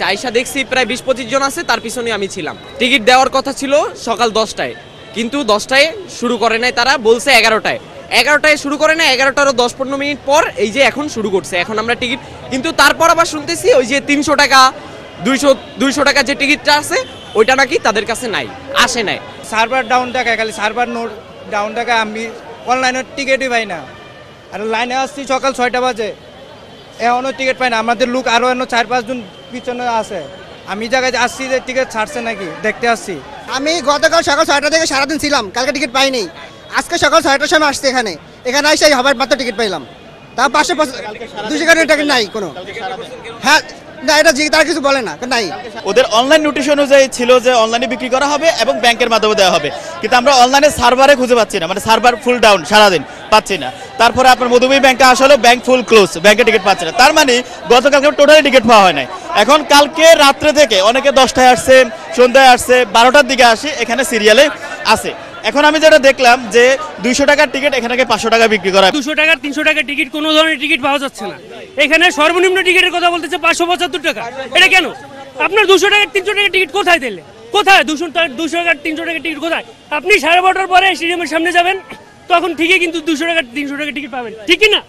আসছে, আইসা দেখছি প্রায় 20-25 জন আছে, তার পিছনে আমি ছিলাম। টিকিট দেওয়ার কথা ছিল সকাল 10টায়, কিন্তু 10টায় শুরু করে নাই, তারা বলছে 11টায় শুরু করে না, 11টারও 10-15 মিনিট পর এই যে এখন শুরু করছে। এখন আমরা টিকিট, কিন্তু তারপর আবার শুনতেছি ওই যে 300 টাকা 200 টাকা যে টিকিটটা আছে ওইটা নাকি তাদের কাছে নাই, আসে নাই। সার্ভার ডাউন টাকা, খালি সার্ভার নোট ডাউন টাকা, আমি অনলাইনে টিকিটই পাই না। আর লাইনে আসছি সকাল 6টা বাজে, এখনও টিকিট পাই না। আমাদের লোক আরও 4-5 জন পিছনে আছে। আমি জায়গায় আসছি যে টিকিট ছাড়ছে নাকি দেখতে আসছি। আমি গতকাল সকাল 6টা থেকে সারাদিন ছিলাম, কালকে টিকিট পাইনি। আজকে সকাল 6টার সময় আসছে এখানে এসে হবার মাত্র টিকিট পাইলাম, তা 500-200 টাকার টিকিট নাই কোনো। হ্যাঁ না, এটা তারা কিছু বলে না, নাই। ওদের অনলাইন নোটিশ অনুযায়ী ছিল যে অনলাইনে বিক্রি করা হবে এবং ব্যাংকের মাধ্যমে দেওয়া হবে, কিন্তু আমরা অনলাইনে সার্ভারে খুঁজে পাচ্ছি না, মানে সার্ভার ফুল ডাউন, সারাদিন পাচ্ছি না। তারপরে আপনার মধুময় ব্যাংকে আসলে ব্যাংক ফুল ক্লোজ, ব্যাংকে টিকিট পাচ্ছে না। তার মানে গতকালকে টোটালি টিকিট পাওয়া হয় নাই। এখন কালকে রাত্রে থেকে অনেকে 10টায় আসছে, সন্ধ্যায় আসছে, 12টার দিকে আসে, এখানে সিরিয়ালে আছে। এখন আমি যেটা দেখলাম যে 200 টাকার টিকিট এখানে 500 টাকা বিক্রি করা, 200 টাকা 300 টাকার টিকিট, কোনো ধরনের টিকিট পাওয়া যাচ্ছে না। এখানে সর্বনিম্ন টিকিটের কথা বলতেছে 575 টাকা। এটা কেন? আপনার 200 টাকার 300 টাকার টিকিট কোথায় দিলে? কোথায় 200 টাকার 300 টাকার টিকিট কোথায়? আপনি 12:30টার পরে স্টেডিয়ামের সামনে যাবেন, তখন ঠিকই কিন্তু 200 টাকার 300 টাকার টিকিট পাবেন, ঠিক কি না?